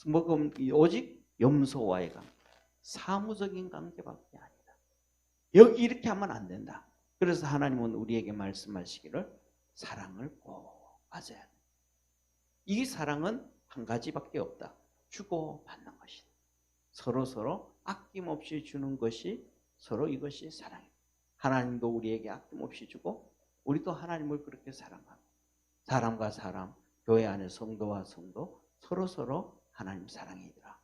[SPEAKER 1] 뭐가 오직 염소와의 관계, 사무적인 관계밖에 아니다. 여기 이렇게 하면 안 된다. 그래서 하나님은 우리에게 말씀하시기를 사랑을 꼭 가져야 돼. 이 사랑은 한 가지밖에 없다. 주고받는 것이다. 서로 아낌없이 주는 것이 서로 이것이 사랑이다. 하나님도 우리에게 아낌없이 주고 우리도 하나님을 그렇게 사랑하고 사람과 사람, 교회 안에 성도와 성도 서로 하나님 사랑이더라.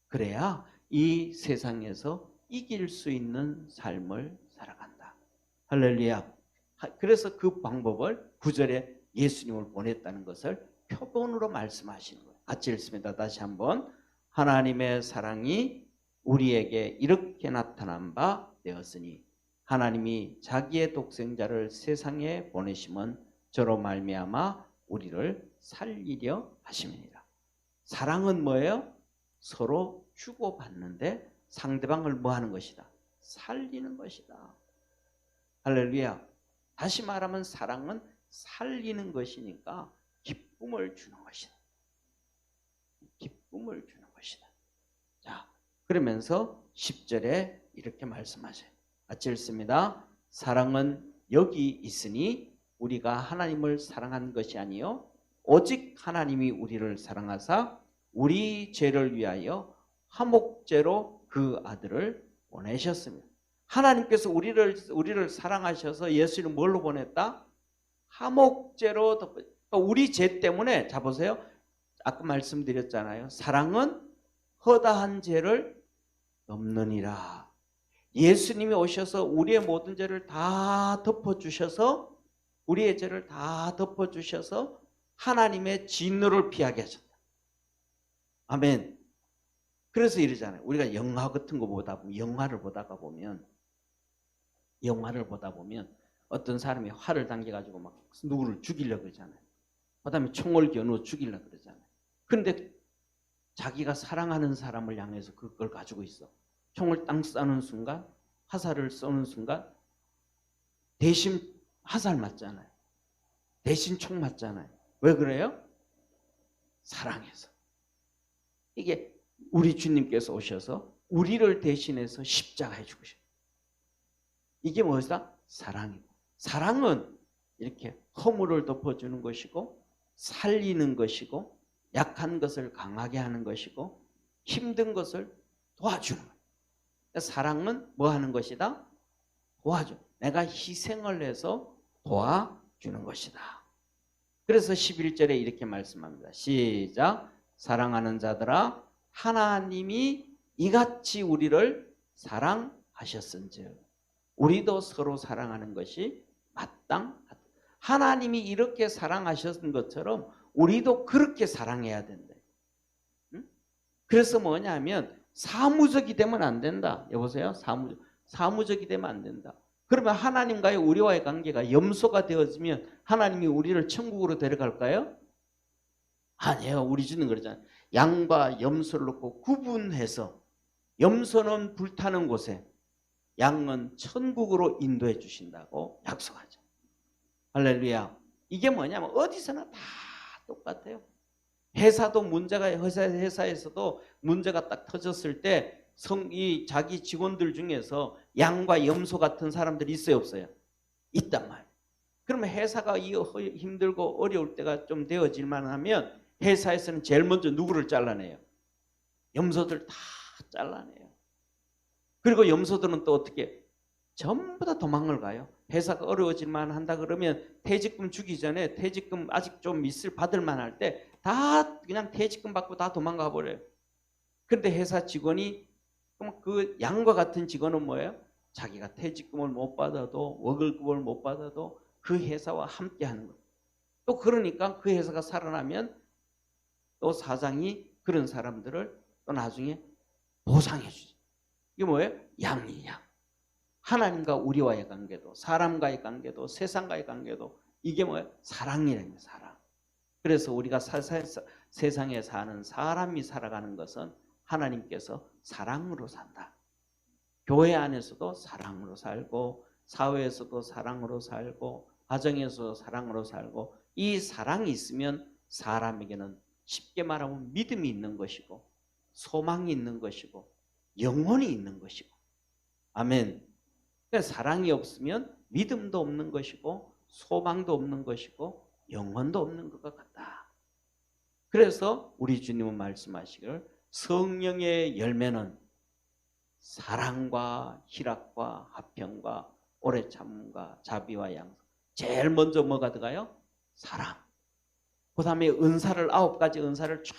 [SPEAKER 1] 그래야 이 세상에서 이길 수 있는 삶을 살아간다. 할렐루야. 그래서 그 방법을 9절에 예수님을 보냈다는 것을 표본으로 말씀하시는 거예요. 같이 읽습니다. 다시 한번. 하나님의 사랑이 우리에게 이렇게 나타난 바 되었으니 하나님이 자기의 독생자를 세상에 보내심은 저로 말미암아 우리를 살리려 하심이니라. 사랑은 뭐예요? 서로 주고받는데 상대방을 뭐 하는 것이다? 살리는 것이다. 할렐루야. 다시 말하면 사랑은 살리는 것이니까 기쁨을 주는 것이다. 기쁨을 주는 것이다. 자, 그러면서 10절에 이렇게 말씀하세요. 같이 읽습니다. 사랑은 여기 있으니 우리가 하나님을 사랑한 것이 아니요 오직 하나님이 우리를 사랑하사 우리 죄를 위하여 화목제로 그 아들을 보내셨습니다. 하나님께서 우리를 사랑하셔서 예수를 뭘로 보냈다? 화목제로 우리 죄 때문에 자 보세요. 아까 말씀드렸잖아요. 사랑은 허다한 죄를 덮느니라. 예수님이 오셔서 우리의 모든 죄를 다 덮어주셔서 우리의 죄를 다 덮어주셔서 하나님의 진노를 피하게 하셨다. 아멘. 그래서 이러잖아요. 우리가 영화 같은 거 보다 보면 영화를 보다 보면 어떤 사람이 활을 당겨가지고 막 누구를 죽이려고 그러잖아요. 그 다음에 총을 겨누어 죽이려고 그러잖아요. 그런데 자기가 사랑하는 사람을 향해서 그걸 가지고 있어. 총을 땅 쏘는 순간, 화살을 쏘는 순간 대신 화살 맞잖아요. 대신 총 맞잖아요. 왜 그래요? 사랑해서. 이게 우리 주님께서 오셔서 우리를 대신해서 십자가에 죽으셨어요. 이게 뭐였다? 사랑이고. 사랑은 이렇게 허물을 덮어주는 것이고 살리는 것이고 약한 것을 강하게 하는 것이고 힘든 것을 도와주는 거예요. 사랑은 뭐 하는 것이다? 도와줘. 내가 희생을 해서 도와주는 것이다. 그래서 11절에 이렇게 말씀합니다. 시작. 사랑하는 자들아 하나님이 이같이 우리를 사랑하셨은즉 우리도 서로 사랑하는 것이 마땅하다. 하나님이 이렇게 사랑하셨던 것처럼 우리도 그렇게 사랑해야 된다. 그래서 뭐냐면 사무적이 되면 안 된다. 여보세요? 사무적이 되면 안 된다. 그러면 하나님과의 우리와의 관계가 염소가 되어지면 하나님이 우리를 천국으로 데려갈까요? 아니에요. 우리 주는 그러잖아요. 양과 염소를 놓고 구분해서 염소는 불타는 곳에 양은 천국으로 인도해 주신다고 약속하죠. 할렐루야. 이게 뭐냐면 어디서나 다 똑같아요. 회사에서도 문제가 딱 터졌을 때 자기 직원들 중에서 양과 염소 같은 사람들이 있어요, 없어요? 있단 말이에요. 그러면 회사가 힘들고 어려울 때가 좀 되어질만 하면 회사에서는 제일 먼저 누구를 잘라내요? 염소들 다 잘라내요. 그리고 염소들은 또 어떻게 전부 다 도망을 가요. 회사가 어려워질만 한다 그러면 퇴직금 주기 전에 퇴직금 아직 좀 있을 받을 만할 때 다 그냥 퇴직금 받고 다 도망가 버려요. 그런데 회사 직원이 그럼 그 양과 같은 직원은 뭐예요? 자기가 퇴직금을 못 받아도 월급을 못 받아도 그 회사와 함께 하는 거예요. 또 그러니까 그 회사가 살아나면 또 사장이 그런 사람들을 또 나중에 보상해 주죠. 이게 뭐예요? 양이에요, 양. 하나님과 우리와의 관계도, 사람과의 관계도, 세상과의 관계도 이게 뭐예요? 사랑이라는 거예요, 사랑. 그래서 우리가 세상에 사는 사람이 살아가는 것은 하나님께서 사랑으로 산다. 교회 안에서도 사랑으로 살고, 사회에서도 사랑으로 살고, 가정에서도 사랑으로 살고, 이 사랑이 있으면 사람에게는 쉽게 말하면 믿음이 있는 것이고, 소망이 있는 것이고, 영혼이 있는 것이고. 아멘. 그러니까 사랑이 없으면 믿음도 없는 것이고, 소망도 없는 것이고, 영혼도 없는 것 같다. 그래서 우리 주님은 말씀하시기를 성령의 열매는 사랑과 희락과 화평과 오래 참음과 자비와 양성. 제일 먼저 뭐가 들어가요? 사랑. 그 다음에 은사를 9가지 은사를 쫙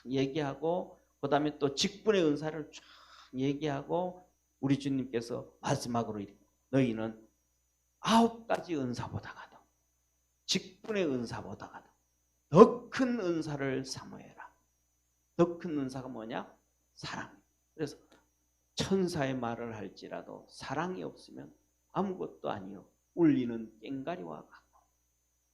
[SPEAKER 1] 얘기하고, 그 다음에 또 직분의 은사를 쫙 얘기하고, 우리 주님께서 마지막으로 너희는 9가지 은사보다가도 직분의 은사보다가도 더 큰 은사를 사모해라. 더 큰 은사가 뭐냐? 사랑. 그래서 천사의 말을 할지라도 사랑이 없으면 아무것도 아니요 울리는 꽹과리와 같고.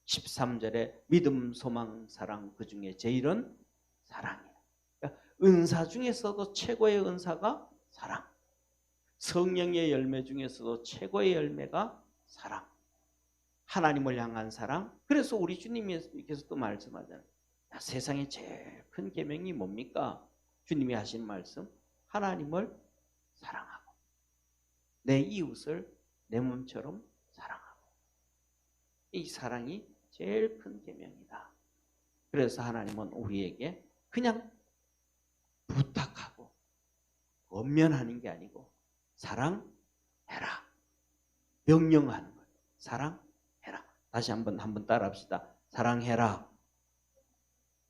[SPEAKER 1] 13절에 믿음, 소망, 사랑, 그 중에 제일은 사랑이에요. 그러니까 은사 중에서도 최고의 은사가 사랑. 성령의 열매 중에서도 최고의 열매가 사랑. 하나님을 향한 사랑. 그래서 우리 주님께서 또 말씀하잖아요. 세상에 제일 큰 계명이 뭡니까? 주님이 하신 말씀. 하나님을 사랑하고 내 이웃을 내 몸처럼 사랑하고. 이 사랑이 제일 큰 계명이다. 그래서 하나님은 우리에게 그냥 부탁하고 권면하는 게 아니고 사랑해라. 명령하는 거예요. 사랑해라. 다시 한번 따라합시다. 사랑해라.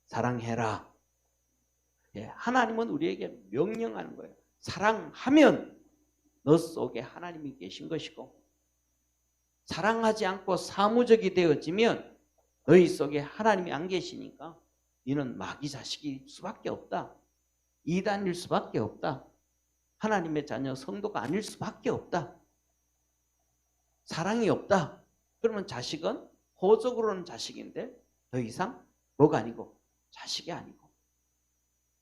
[SPEAKER 1] 사랑해라. 예, 하나님은 우리에게 명령하는 거예요. 사랑하면 너 속에 하나님이 계신 것이고, 사랑하지 않고 사무적이 되어지면 너희 속에 하나님이 안 계시니까 너는 마귀 자식일 수밖에 없다. 이단일 수밖에 없다. 하나님의 자녀 성도가 아닐 수밖에 없다. 사랑이 없다. 그러면 자식은 호적으로는 자식인데 더 이상 뭐가 아니고 자식이 아니고,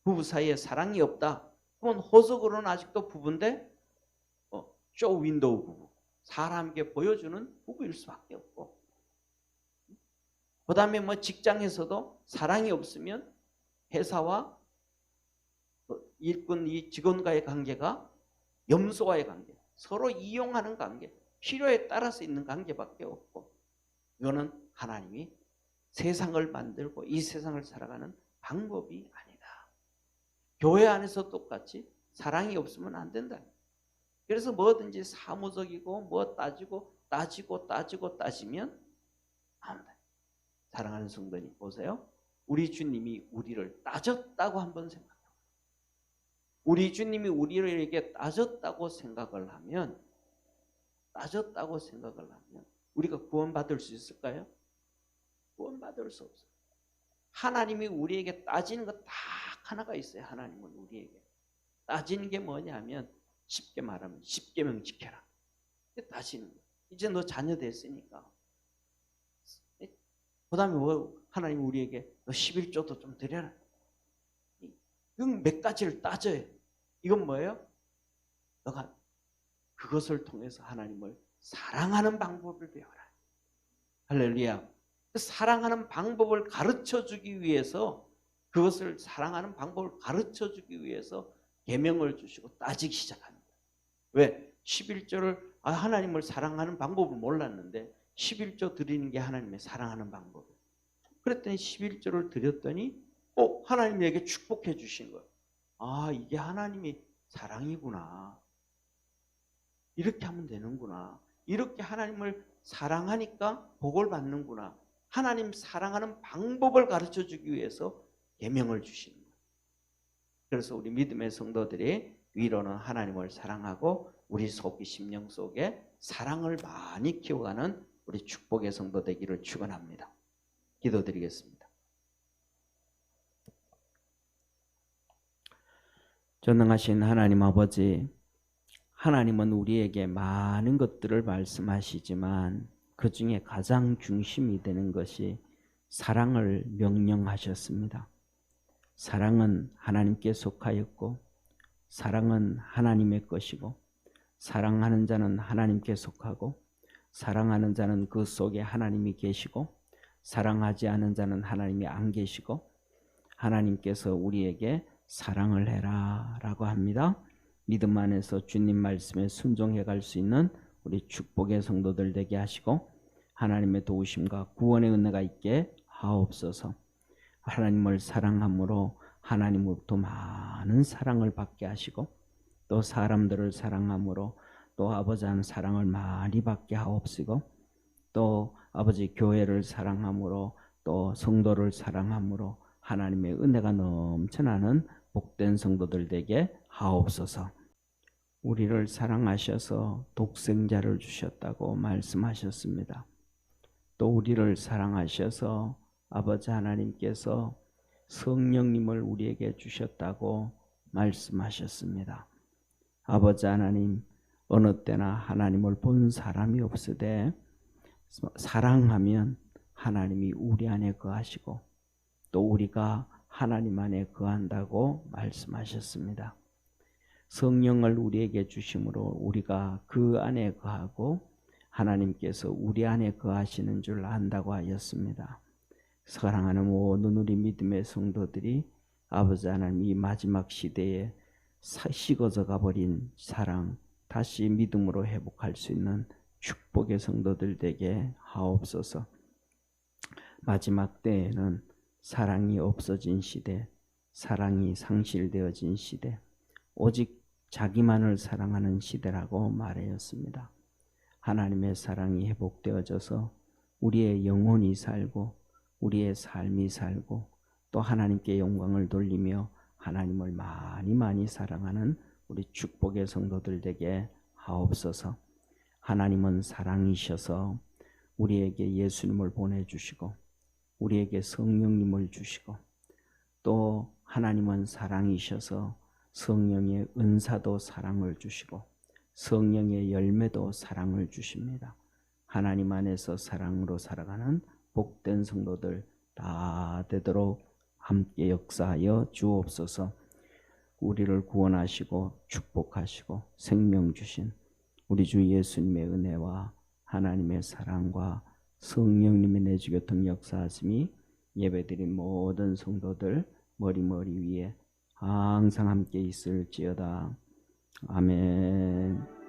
[SPEAKER 1] 부부 사이에 사랑이 없다. 그러면 호적으로는 아직도 부부인데 쇼 윈도우 부부, 사람에게 보여주는 부부일 수밖에 없고, 그 다음에 뭐 직장에서도 사랑이 없으면 회사와 일꾼 이 직원과의 관계가 염소와의 관계, 서로 이용하는 관계, 필요에 따라서 있는 관계밖에 없고, 이거는 하나님이 세상을 만들고 이 세상을 살아가는 방법이 아니다. 교회 안에서 똑같이 사랑이 없으면 안 된다. 그래서 뭐든지 사무적이고 뭐 따지면 안 돼. 사랑하는 성도님 보세요. 우리 주님이 우리를 따졌다고 한번 생각해요. 우리 주님이 우리에게 따졌다고 생각을 하면 우리가 구원받을 수 있을까요? 구원받을 수 없어요. 하나님이 우리에게 따지는 것 딱 하나가 있어요. 하나님은 우리에게 따지는 게 뭐냐면, 쉽게 말하면 십계명 지켜라. 따지는 거예요. 이제 너 자녀 됐으니까. 그 다음에 하나님이 우리에게 너 11조도 좀 드려라. 이건 몇 가지를 따져요. 이건 뭐예요? 너가 그것을 통해서 하나님을 사랑하는 방법을 배워라. 할렐루야. 사랑하는 방법을 가르쳐주기 위해서, 그것을 사랑하는 방법을 가르쳐주기 위해서 계명을 주시고 따지기 시작합니다. 왜? 11조를 하나님을 사랑하는 방법을 몰랐는데 11조 드리는 게 하나님의 사랑하는 방법이에요. 그랬더니 11조를 드렸더니 하나님에게 축복해 주신 거예요. 이게 하나님이 사랑이구나. 이렇게 하면 되는구나. 이렇게 하나님을 사랑하니까 복을 받는구나. 하나님 사랑하는 방법을 가르쳐 주기 위해서 계명을 주시는 거예요. 그래서 우리 믿음의 성도들이 위로는 하나님을 사랑하고 우리 속이 심령 속에 사랑을 많이 키워가는 우리 축복의 성도 되기를 축원합니다. 기도드리겠습니다. 전능하신 하나님 아버지, 하나님은 우리에게 많은 것들을 말씀하시지만 그 중에 가장 중심이 되는 것이 사랑을 명령하셨습니다. 사랑은 하나님께 속하였고 사랑은 하나님의 것이고 사랑하는 자는 하나님께 속하고 사랑하는 자는 그 속에 하나님이 계시고 사랑하지 않은 자는 하나님이 안 계시고 하나님께서 우리에게 사랑을 해라 라고 합니다. 믿음 안에서 주님 말씀에 순종해 갈 수 있는 우리 축복의 성도들 되게 하시고 하나님의 도우심과 구원의 은혜가 있게 하옵소서. 하나님을 사랑함으로 하나님으로부터 많은 사랑을 받게 하시고 또 사람들을 사랑함으로 또 아버지 한 사랑을 많이 받게 하옵시고 또 아버지 교회를 사랑함으로 또 성도를 사랑함으로 하나님의 은혜가 넘쳐나는 복된 성도들 되게 하옵소서. 우리를 사랑하셔서 독생자를 주셨다고 말씀하셨습니다. 또 우리를 사랑하셔서 아버지 하나님께서 성령님을 우리에게 주셨다고 말씀하셨습니다. 아버지 하나님, 어느 때나 하나님을 본 사람이 없으되 사랑하면 하나님이 우리 안에 거하시고 또 우리가 하나님 안에 거한다고 말씀하셨습니다. 성령을 우리에게 주심으로 우리가 그 안에 거하고 하나님께서 우리 안에 거하시는 줄 안다고 하였습니다. 사랑하는 모든 우리 믿음의 성도들이 아버지 하나님 이 마지막 시대에 식어져 가버린 사랑 다시 믿음으로 회복할 수 있는 축복의 성도들 되게 하옵소서. 마지막 때에는 사랑이 없어진 시대, 사랑이 상실되어진 시대, 오직 자기만을 사랑하는 시대라고 말하였습니다. 하나님의 사랑이 회복되어져서 우리의 영혼이 살고 우리의 삶이 살고 또 하나님께 영광을 돌리며 하나님을 많이 사랑하는 우리 축복의 성도들 되게 하옵소서. 하나님은 사랑이셔서 우리에게 예수님을 보내주시고 우리에게 성령님을 주시고 또 하나님은 사랑이셔서 성령의 은사도 사랑을 주시고 성령의 열매도 사랑을 주십니다. 하나님 안에서 사랑으로 살아가는 복된 성도들 다 되도록 함께 역사하여 주옵소서. 우리를 구원하시고 축복하시고 생명 주신 우리 주 예수님의 은혜와 하나님의 사랑과 성령님의 내주 교통 역사하심이 예배드린 모든 성도들 머리 위에 항상 함께 있을지어다. 아멘.